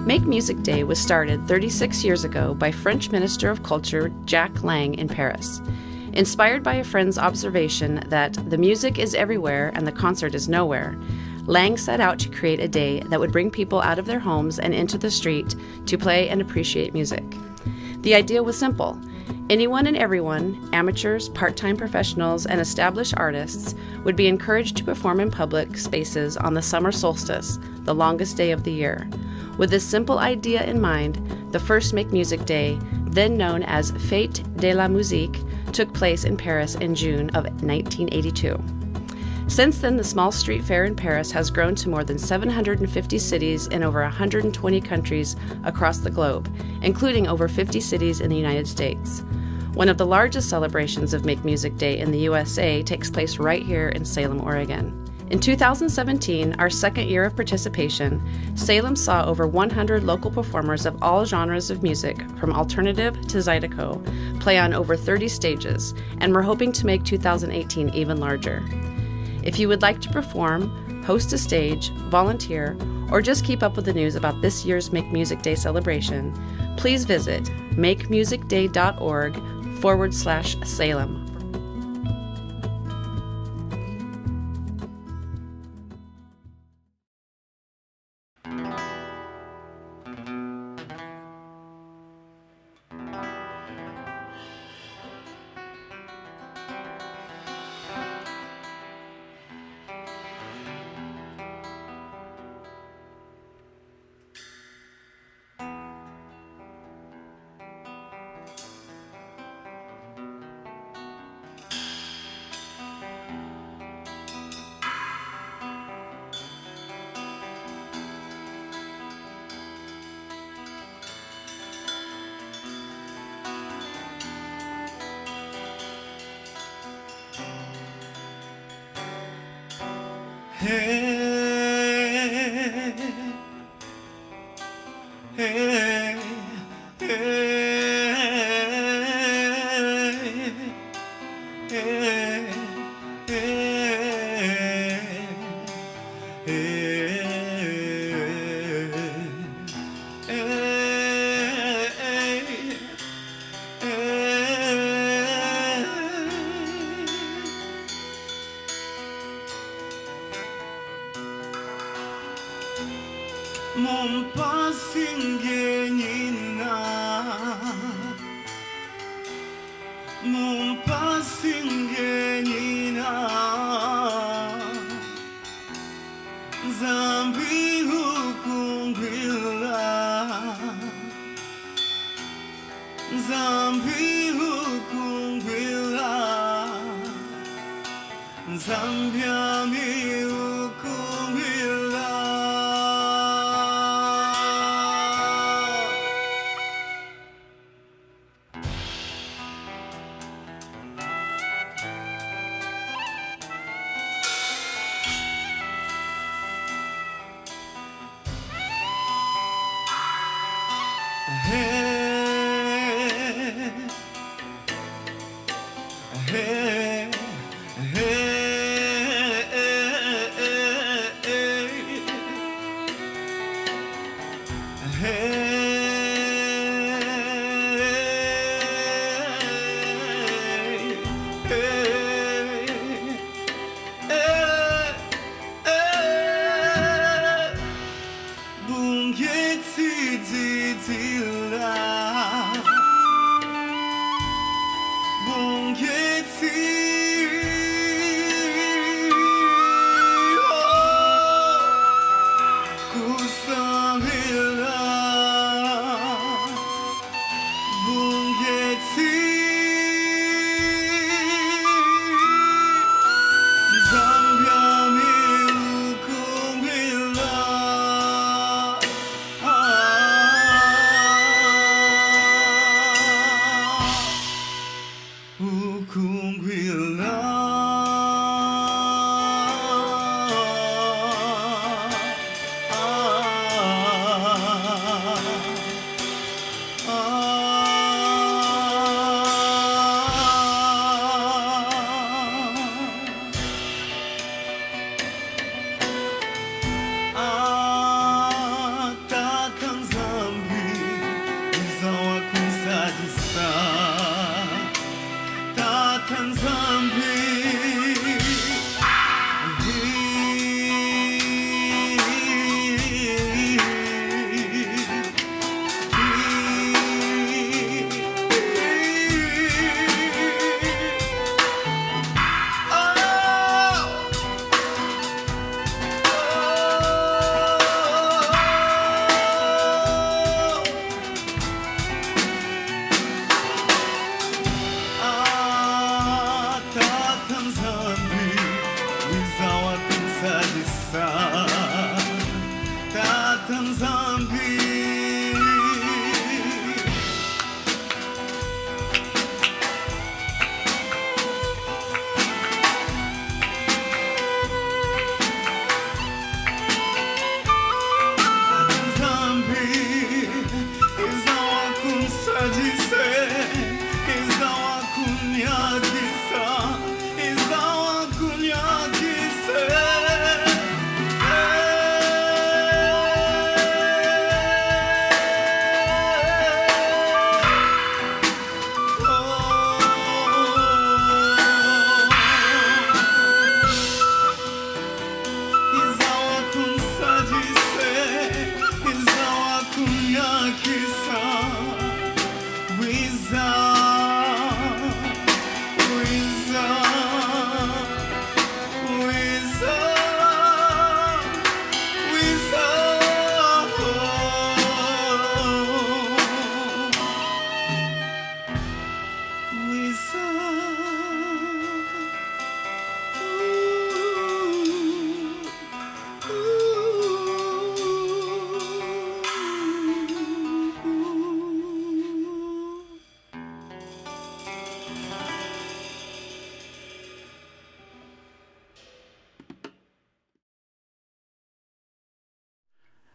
Make Music Day was started 36 years ago by French Minister of Culture Jacques Lang in Paris. Inspired by a friend's observation that the music is everywhere and the concert is nowhere, Lang set out to create a day that would bring people out of their homes and into the street to play and appreciate music. The idea was simple. Anyone and everyone, amateurs, part-time professionals, and established artists, would be encouraged to perform in public spaces on the summer solstice, the longest day of the year. With this simple idea in mind, the first Make Music Day, then known as Fête de la Musique, took place in Paris in June of 1982. Since then, the small street fair in Paris has grown to more than 750 cities in over 120 countries across the globe, including over 50 cities in the United States. One of the largest celebrations of Make Music Day in the USA takes place right here in Salem, Oregon. In 2017, our second year of participation, Salem saw over 100 local performers of all genres of music, from alternative to zydeco, play on over 30 stages, and we're hoping to make 2018 even larger. If you would like to perform, host a stage, volunteer, or just keep up with the news about this year's Make Music Day celebration, please visit makemusicday.org/Salem.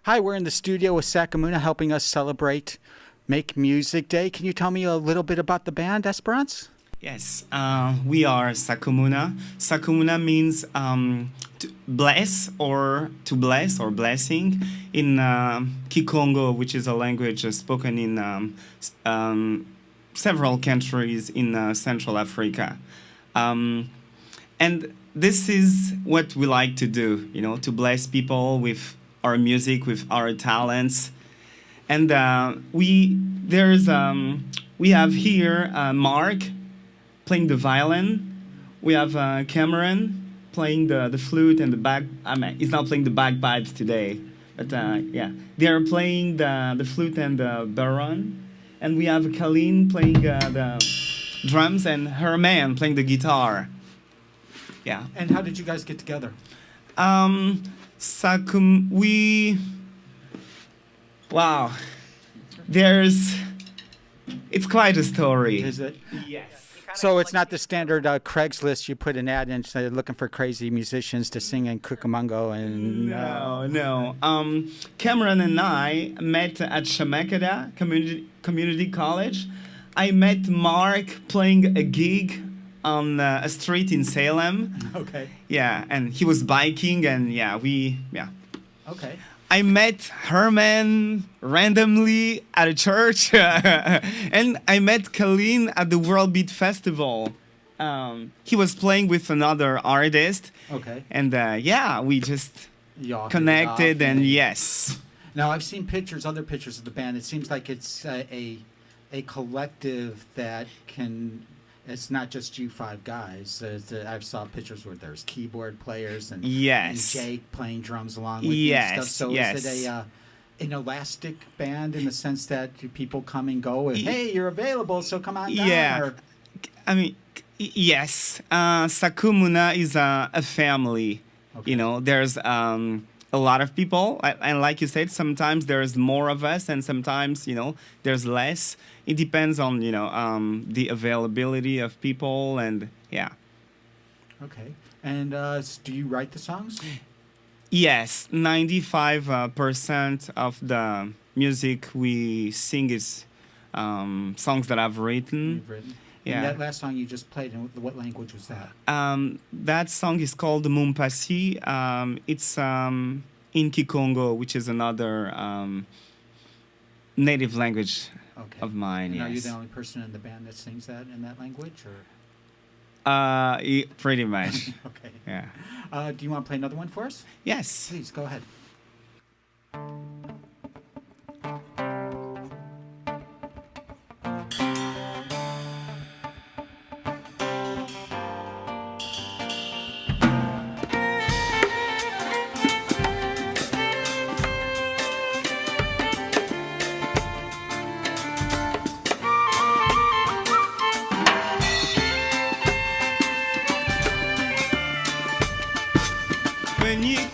Hi, we're in the studio with Sakumuna helping us celebrate Make Music Day. Can you tell me a little bit about the band, Esperance? Yes, we are Sakumuna. Sakumuna means to bless or to bless or blessing in Kikongo, which is a language spoken in several countries in Central Africa. And this is what we like to do, to bless people with our music, with our talents. And we have here Mark playing the violin. We have Cameron playing the flute and the he's not playing the bagpipes today, but they are playing the flute and the baron. And we have Colleen playing the drums and her man playing the guitar. Yeah. And how did you guys get together? Wow. It's quite a story. Is it? Yes. So it's not the standard Craigslist you put an ad in looking for crazy musicians to sing in Cucamongo and... No. Cameron and I met at Shamakada Community College. I met Mark playing a gig on a street in Salem. Okay. Yeah, and he was biking and Okay. I met Herman randomly at a church, and I met Colleen at the World Beat Festival. He was playing with another artist. Okay. And we just connected, and yes. Now I've seen other pictures of the band. It seems like it's a collective that can. It's not just you five guys. I saw pictures where there's keyboard players and Jake playing drums along with you and stuff. So is it an elastic band in the sense that people come and go and, hey, you're available, so come on down? Yeah. Yes. Sakumuna is a family. Okay. There's a lot of people. And like you said, sometimes there's more of us and sometimes, there's less. It depends on, the availability of people and, yeah. Okay. And do you write the songs? Yes. 95% of the music we sing is songs that I've written. You've written? Yeah. And that last song you just played, what language was that? That song is called Mumpasi. It's in Kikongo, which is another native language of mine. And yes. Are you the only person in the band that sings that in that language, or? Pretty much. Okay. Yeah. Do you want to play another one for us? Yes. Please, go ahead. When you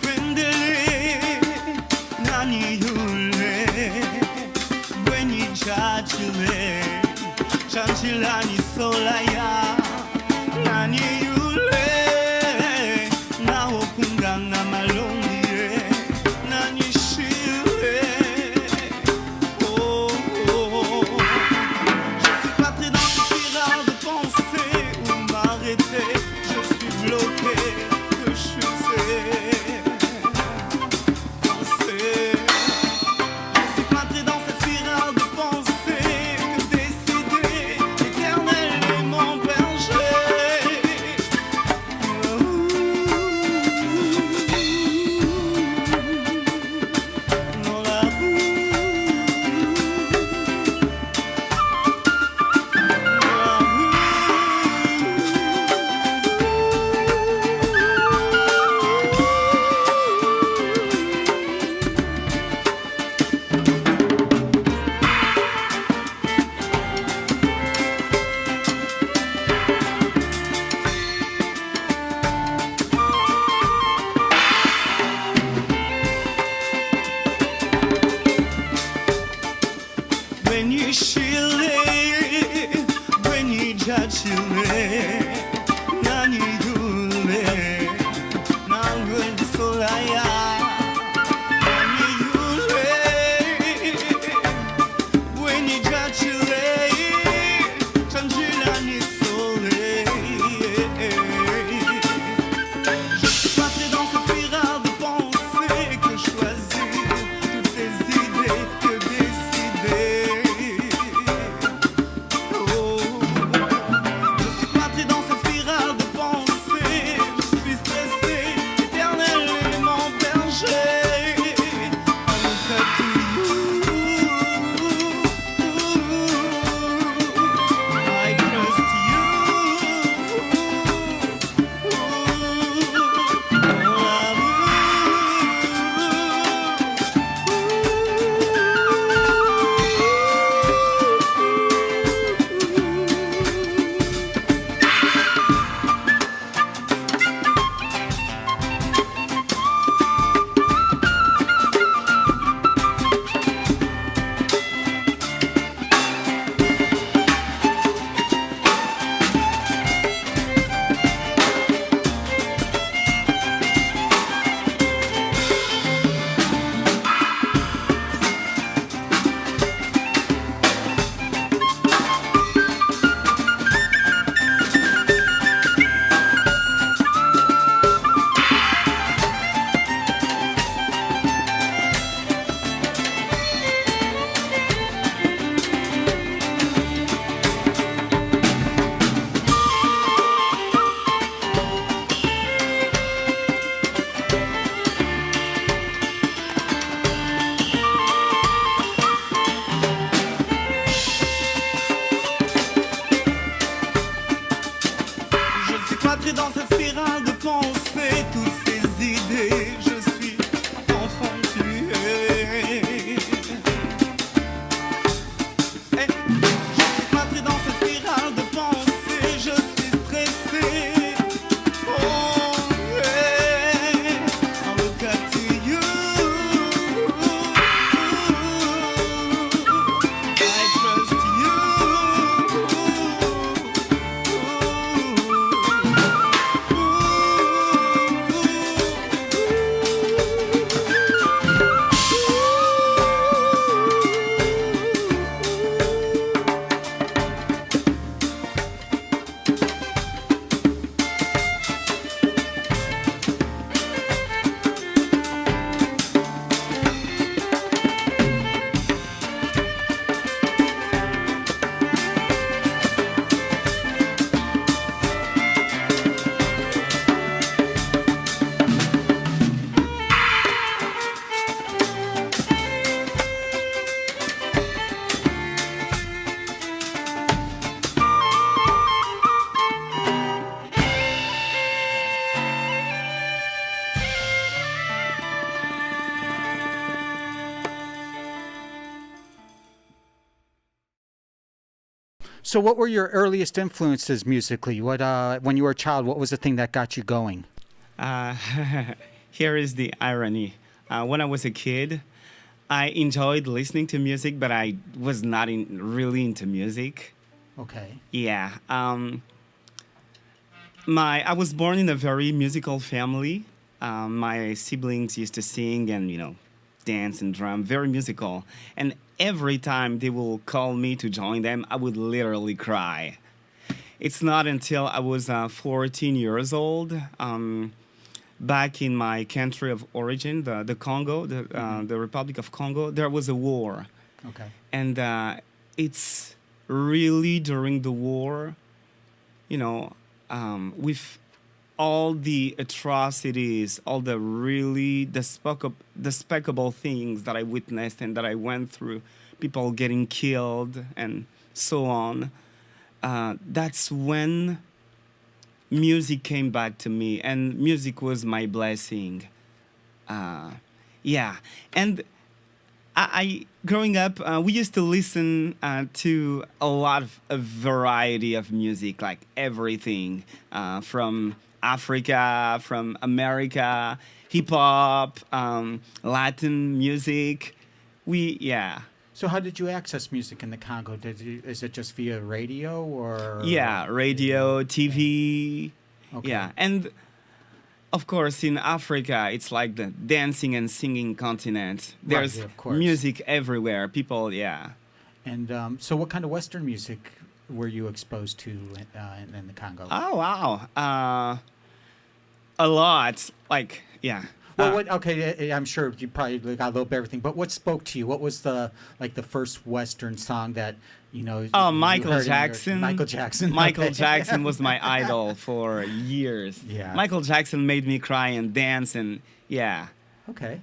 So, what were your earliest influences musically? What, when you were a child, what was the thing that got you going? Uh, Here is the irony. When I was a kid, I enjoyed listening to music, but I was not really into music. Okay. Yeah. I was born in a very musical family. My siblings used to sing and, dance and drum, very musical. And every time they will call me to join them, I would literally cry. It's not until I was 14 years old, back in my country of origin, the Congo, the Republic of Congo, there was a war. Okay. And it's really during the war, with all the atrocities, all the really despicable things that I witnessed and that I went through, people getting killed and so on, that's when music came back to me, and music was my blessing. Yeah. And I growing up, we used to listen to a variety of music, like everything from Africa, from America, hip hop, Latin music. So, how did you access music in the Congo? Is it just via radio or? Yeah, radio, TV. Okay. Yeah, and of course, in Africa, it's like the dancing and singing continent. There's of course. music everywhere. People, yeah. And so, what kind of Western music were you exposed to in the Congo? Oh, wow. A lot. Like, yeah. Well, I'm sure you probably got a little bit of everything, but what spoke to you? What was the first Western song that, Oh, you Michael heard Jackson. Michael Jackson. Michael Okay. Jackson was my idol for years. Yeah. Michael Jackson made me cry and dance, and yeah. Okay.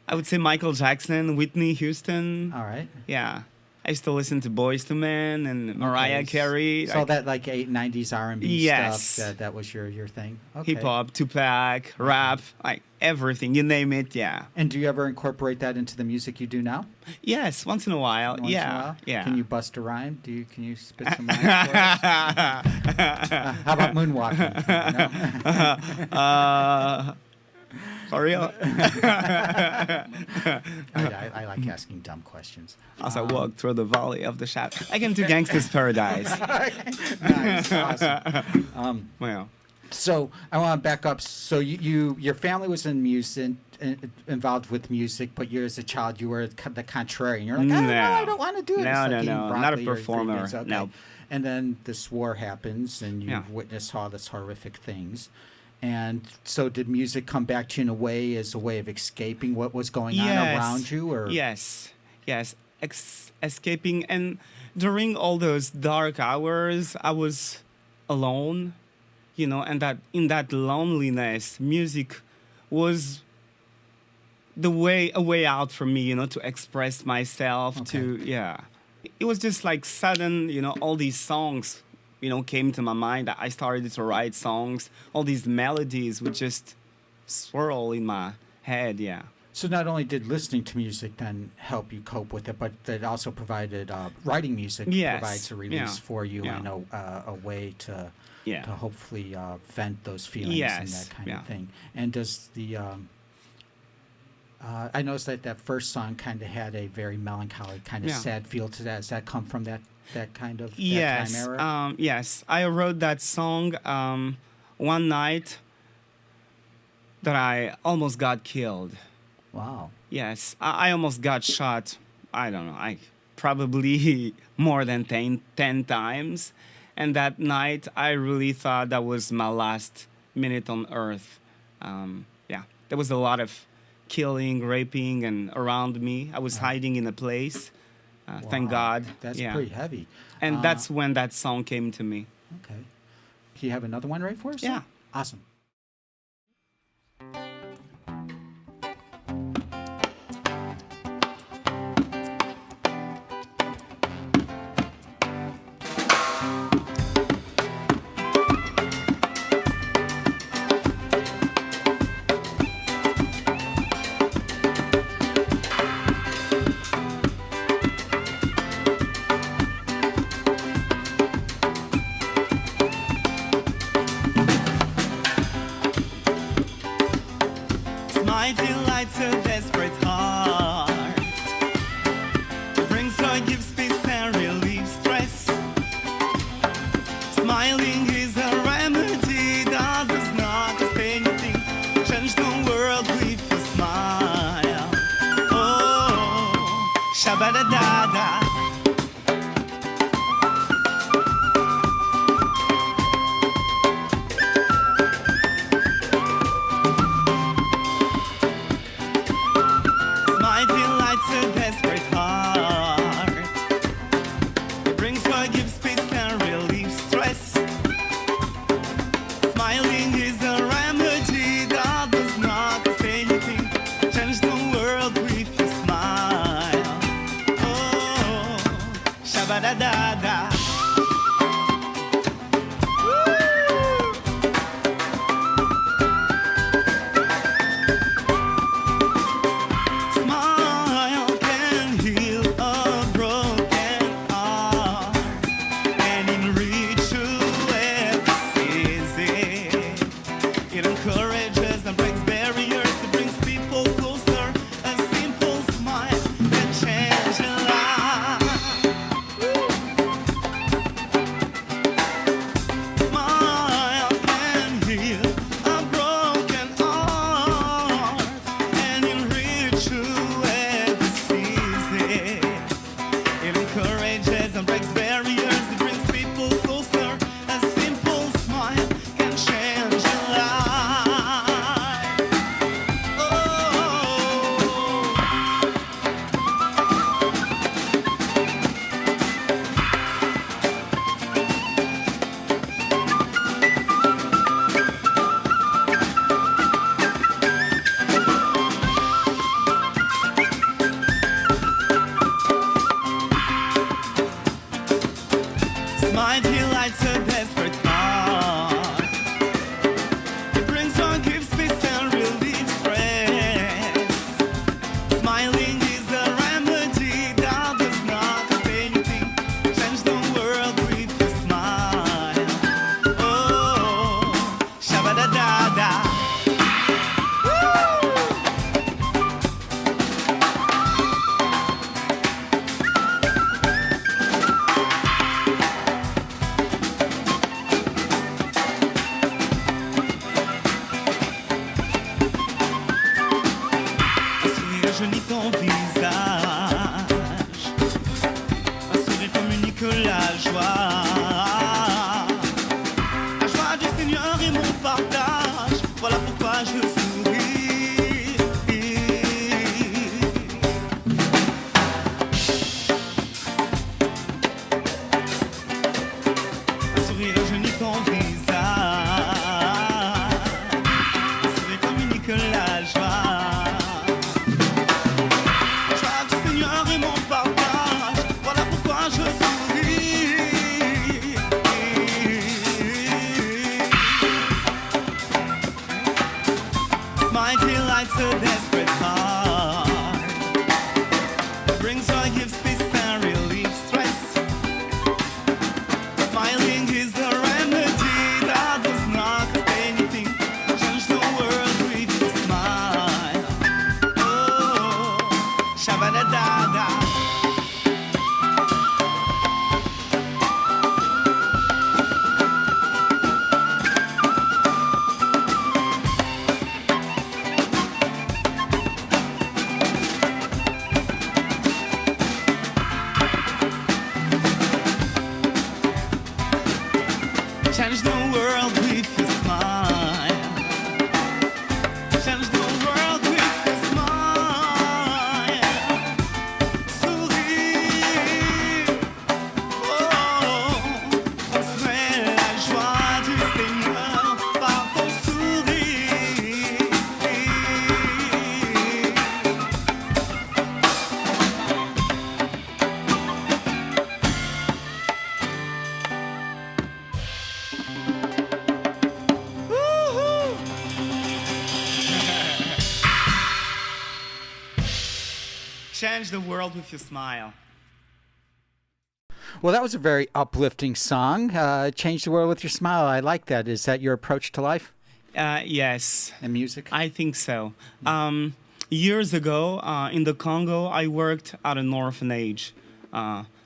I would say Michael Jackson, Whitney Houston. All right. Yeah. I used to listen to Boyz II Men and Mariah Carey. So that like 90s R&B Yes. stuff, that was your thing? Okay. Hip hop, Tupac, rap, like everything, you name it, yeah. And do you ever incorporate that into the music you do now? Yes, once in a while, Once in a while? yeah. Can you bust a rhyme? Can you spit some rhymes for us? How about moonwalking? For real? I like asking dumb questions. As I walk through the valley of the shadow, I can do Gangsta's Paradise. Nice, awesome. Well, So I want to back up. So your family was in music, involved with music, but you as a child you were the contrarian. You're like, no, I don't want to do it. No, It's like eating not a broccoli or performer. ingredients. Okay. No. And then this war happens, and you Yeah. witness all this horrific things. And so, did music come back to you in a way as a way of escaping what was going on around you, or yes, escaping. And during all those dark hours, I was alone, and that in that loneliness, music was a way out for me, to express myself. It was just like sudden, all these songs came to my mind. I started to write songs. All these melodies would just swirl in my head, yeah. So not only did listening to music then help you cope with it, but it also provided writing music provides a release for you and a way to hopefully vent those feelings and that kind of thing. And does the I noticed that first song kind of had a very melancholy, kind of sad feel to that. Does that come from that kind of that time era? Yes. I wrote that song one night that I almost got killed. Wow. Yes. I almost got shot, I don't know, probably more than 10 times. And that night, I really thought that was my last minute on Earth. There was a lot of killing, raping, and around me. I was hiding in a place. Thank God. That's pretty heavy. And that's when that song came to me. Okay. Do you have another one right for us? Yeah. Awesome. Shabba-da-da-da. Smile delights a desperate heart. It brings joy, gives peace and relieves stress. Smiling is a remedy that does not cost anything. Change the world with your smile. Oh, shabba-da-da-da. Smile can heal a broken heart and enrich whoever sees it. It encourages and breaks barriers. It brings people closer. A simple smile can change a life. Smile can heal a broken heart and enrich whoever sees it. It encourages and breaks barriers. It brings people closer. A simple smile can change a life. Oh. Smile delights a desperate heart. It brings joy, gives peace and relieves stress. Smiling is a remedy that does not cost anything. Change the world with a smile. Oh, shabba-da-da-da. Un sourire rajeunit ton visage. Un sourire communique la joie. La joie du Seigneur est mon partage. Voilà pourquoi je souris. Un sourire rajeunit ton visage. Un sourire communique la joie. La joie du Seigneur est mon partage. Voilà pourquoi je souris. Smile delights a desperate heart. Brings joy, gives peace and relieves stress. Smiling is the remedy that does not cost anything. Change the world with a smile. Oh, shabba-da-da-da. Change the world with your smile. Change the world with your smile. Sourire. Oh, transmets la joie du Seigneur par ton sourire. Change the world with your smile. Well, that was a very uplifting song. Change the world with your smile. I like that. Is that your approach to life Yes, and music? I think so. Years ago, in the Congo, I worked at an orphanage.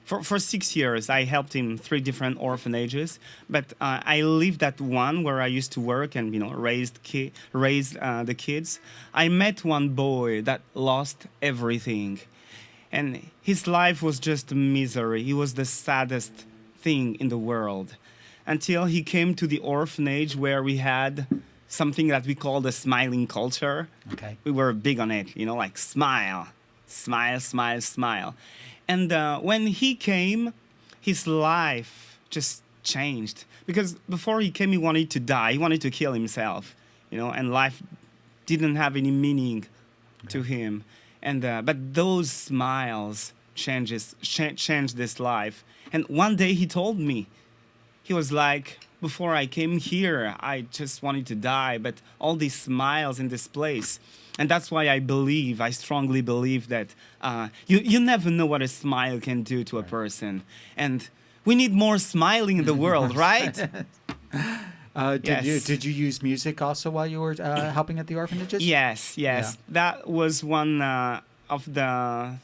For 6 years, I helped in 3 different orphanages. But I lived at one where I used to work and raised the kids. I met one boy that lost everything, And his life was just misery. He was the saddest thing in the world. Until he came to the orphanage where we had something that we call the smiling culture. Okay. We were big on it, like smile, smile, smile, smile. And when he came, his life just changed. Because before he came, he wanted to die. He wanted to kill himself, and life didn't have any meaning to him. And but those smiles changed this life. And one day he told me, he was like, before I came here, I just wanted to die, but all these smiles in this place. And that's why I strongly believe that you never know what a smile can do to a person. And we need more smiling in the world, right? Did you use music also while you were helping at the orphanages? Yes. Yeah. That was one of the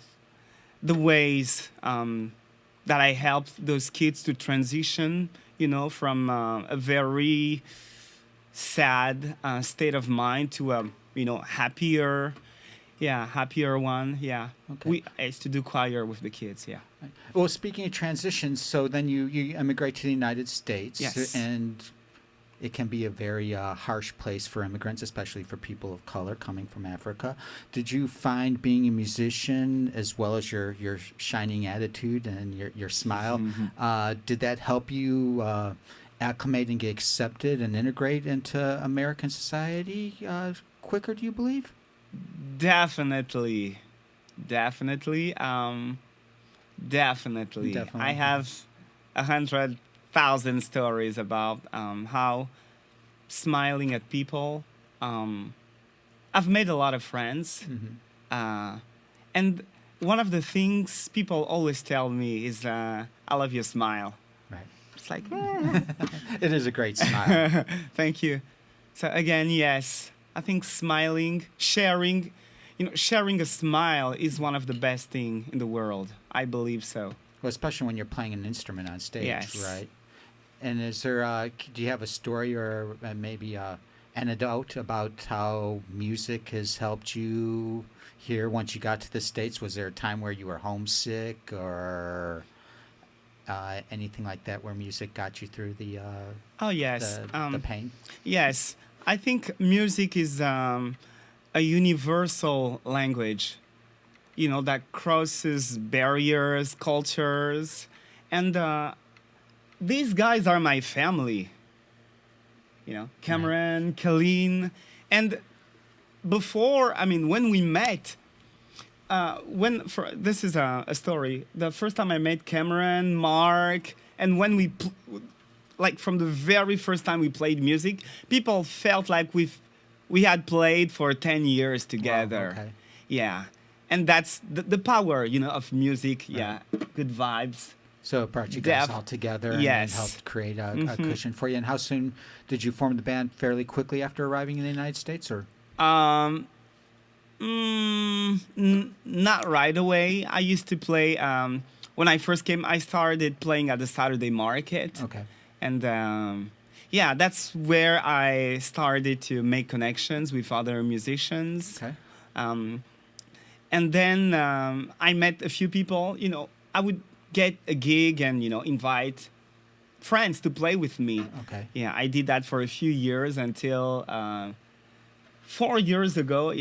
ways that I helped those kids to transition, from a very sad state of mind to a, happier one. Yeah. Okay. I used to do choir with the kids. Yeah. Well, speaking of transitions, so then you immigrate to the United States. Yes. And it can be a very harsh place for immigrants, especially for people of color coming from Africa. Did you find being a musician, as well as your shining attitude and your smile, did that help you acclimate and get accepted and integrate into American society quicker, do you believe? Definitely. I have 100,000 stories about how smiling at people. I've made a lot of friends. And one of the things people always tell me is, I love your smile. Right. It's like, It is a great smile. Thank you. So again, yes, I think smiling, sharing a smile is one of the best things in the world. I believe so. Well, especially when you're playing an instrument on stage, Yes. right? And is there? Do you have a story or maybe anecdote about how music has helped you here once you got to the States? Was there a time where you were homesick or anything like that, where music got you through the the pain? Yes, I think music is a universal language, that crosses barriers, cultures, and these guys are my family. Cameron, Colleen, and before, when we met, this is a story. The first time I met Cameron, Mark, and when from the very first time we played music, people felt like we had played for 10 years together. Wow, okay. Yeah. And that's the power, of music. Right. Yeah. Good vibes. So it brought you guys all together and helped create a cushion for you. And how soon did you form the band? Fairly quickly after arriving in the United States, or? Not right away. I used to play, when I first came, I started playing at the Saturday market. Okay. And that's where I started to make connections with other musicians. Okay. And then I met a few people. I would get a gig and invite friends to play with me. Okay. Yeah, I did that for a few years until 4 years ago.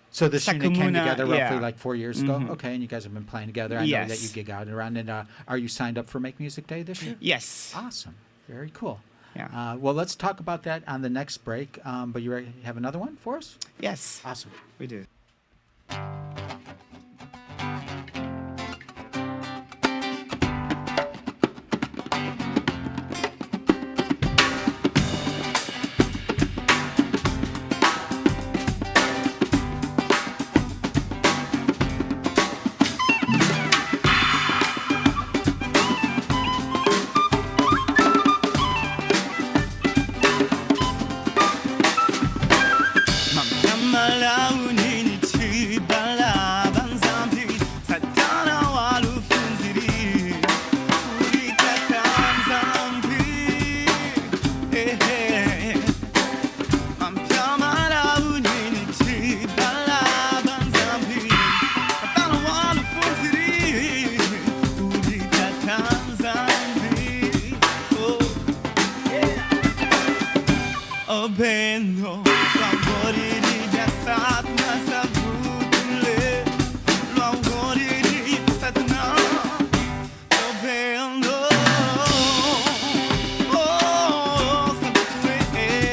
So this unit came Sakumuna, together roughly like 4 years ago. Mhm. Okay, and you guys have been playing together. I know that you gig out around. And are you signed up for Make Music Day this year? Yes. Awesome. Very cool. Yeah. Well, let's talk about that on the next break. But you have another one for us? Yes. Awesome. We do. Mamala unini Beno, Longoriri Jasatna Savutule, Longoriri Satna, Beno, oh, Savutule,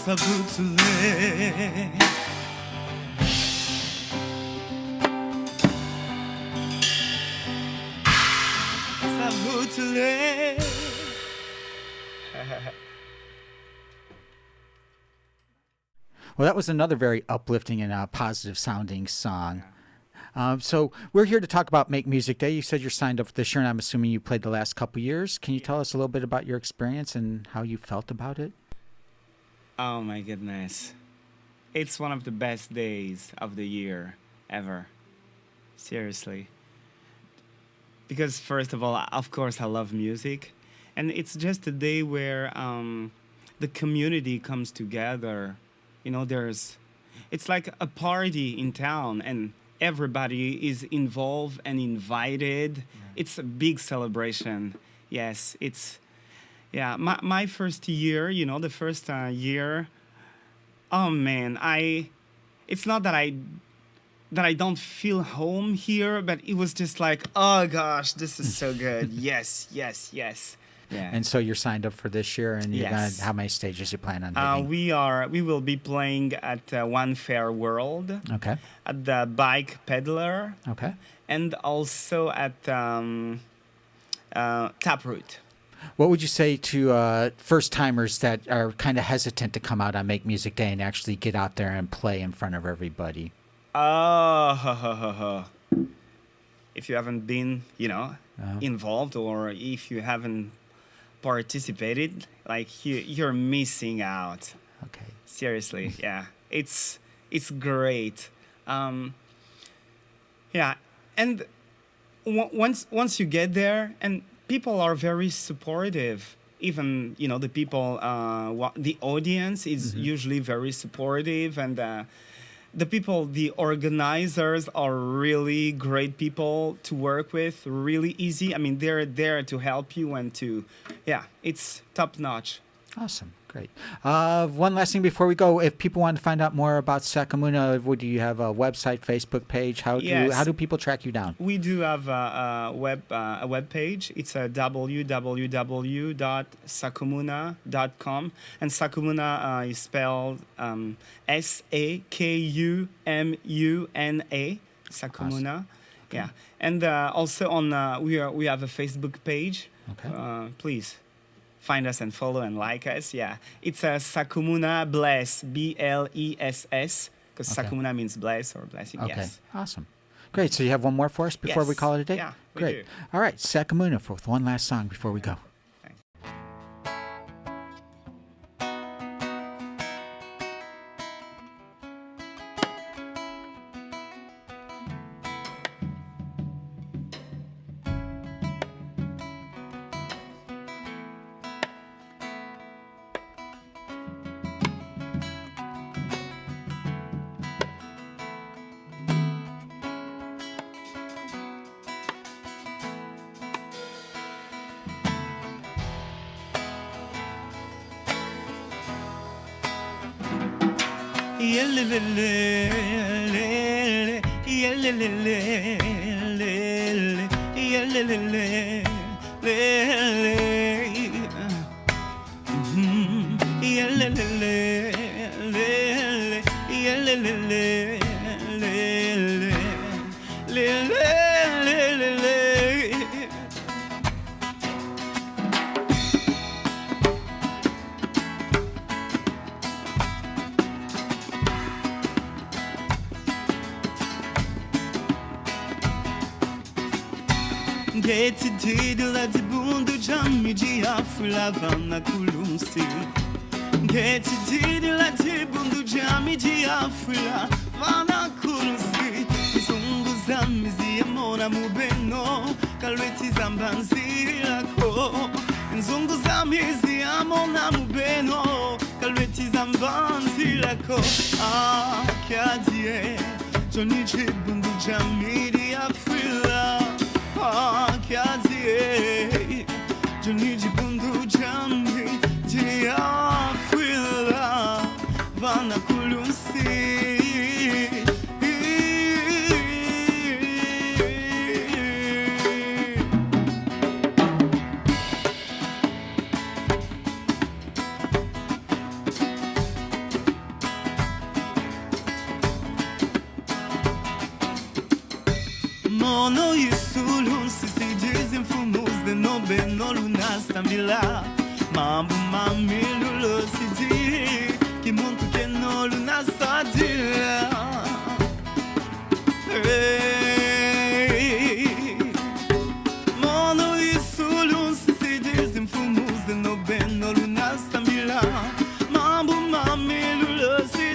Savutule. Savutule. Well, that was another very uplifting and positive sounding song. So we're here to talk about Make Music Day. You said you're signed up for this year, and I'm assuming you played the last couple years. Can you tell us a little bit about your experience and how you felt about it? Oh my goodness. It's one of the best days of the year ever. Seriously. Because first of all, of course, I love music. And it's just a day where the community comes together. You know, it's like a party in town, and everybody is involved and invited. Yeah. It's a big celebration. Yes, my first year, you know, the first year, oh man, it's not that I don't feel home here, but it was just like, oh gosh, this is so good. Yes. Yeah. And so you're signed up for this year, and you're Yes. how many stages you plan on hitting? We will be playing at One Fair World, Okay. at the Bike Peddler, Okay. and also at Taproot. What would you say to first timers that are kind of hesitant to come out on Make Music Day and actually get out there and play in front of everybody? If you haven't been, you know, involved, or if you haven't participated, like you're missing out. Okay. Seriously, yeah, it's great. Yeah, and once you get there, and people are very supportive. Even, you know, the people, the audience is usually very supportive, and the people, the organizers are really great people to work with, really easy. I mean, they're there to help you and it's top notch. Awesome. Great. One last thing before we go. If people want to find out more about Sakumuna, do you have a website, Facebook page? How do people track you down? We do have a web page. It's www.sakumuna.com, and Sakumuna is spelled Sakumuna. Sakumuna. Awesome. Yeah, and also on we have a Facebook page. Okay. Please find us and follow and like us. Yeah, it's a Sakumuna Bless, BLESS, because Sakumuna means bless or blessing. Okay. Yes. Awesome. Great. So you have one more for us before we call it a day? Yeah, we Great. do. All right. Sakumuna with one last song before we go. Geti didla di bundu jammi di afula vanna kulumsi. Geti didla di bundu jammi di afula vanna kulumsi. Zungu zamzi emona mubeno kalweti zambanzi lako. Zungu zamzi emona mubeno kalweti zambanzi lako. Ah, kadie Johnny bundu jammi di afula. Kazi, Johnny Bundu Jambi, Diafila, Vana Kulumsi. no lunastambila mambo mamilulo sidi kimuntu keno lunasadila mono isulun sidi zimfumus no beno lunastambila mambo mamilulo sidi.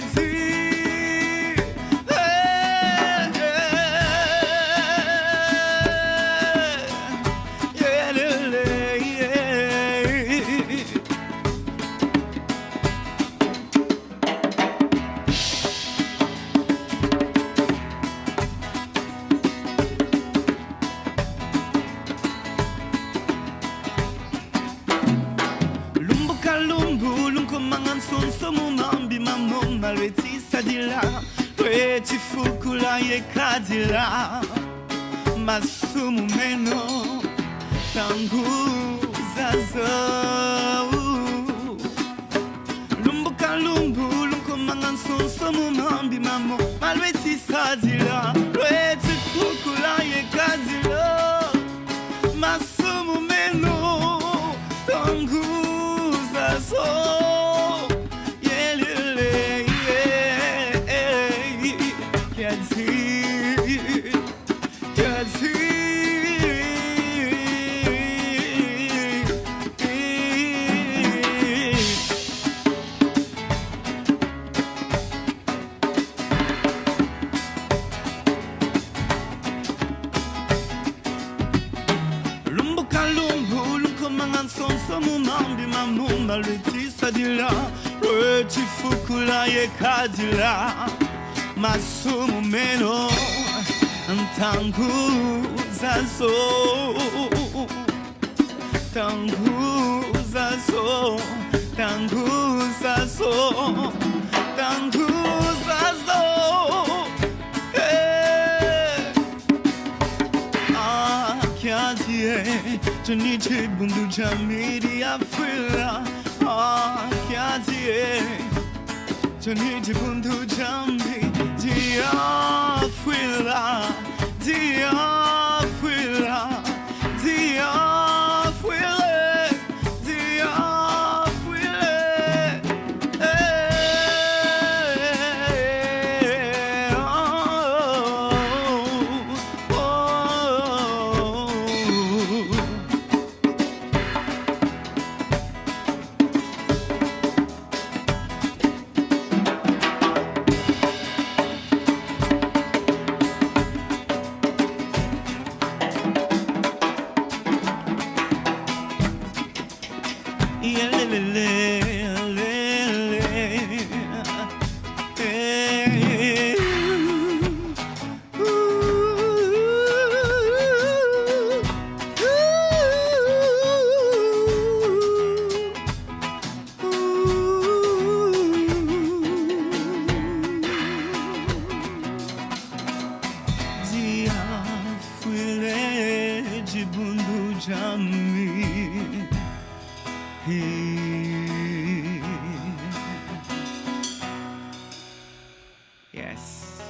Fukula ye kadila masumu meno tangu zazo lumbuka lumbu lunko mangan sonso mumambi mamo malweti sadila lweti fukula ye kadila masumu meno tangu zazo. Fukula ye kadila masumu meno tangu zazo tangu zazo tangu zazo tangu zazo kiatie tunichi bundu jamiri afila kiatie Tonight bundu jambi dia fuila dia fuila dia fuile dia fuile Yes.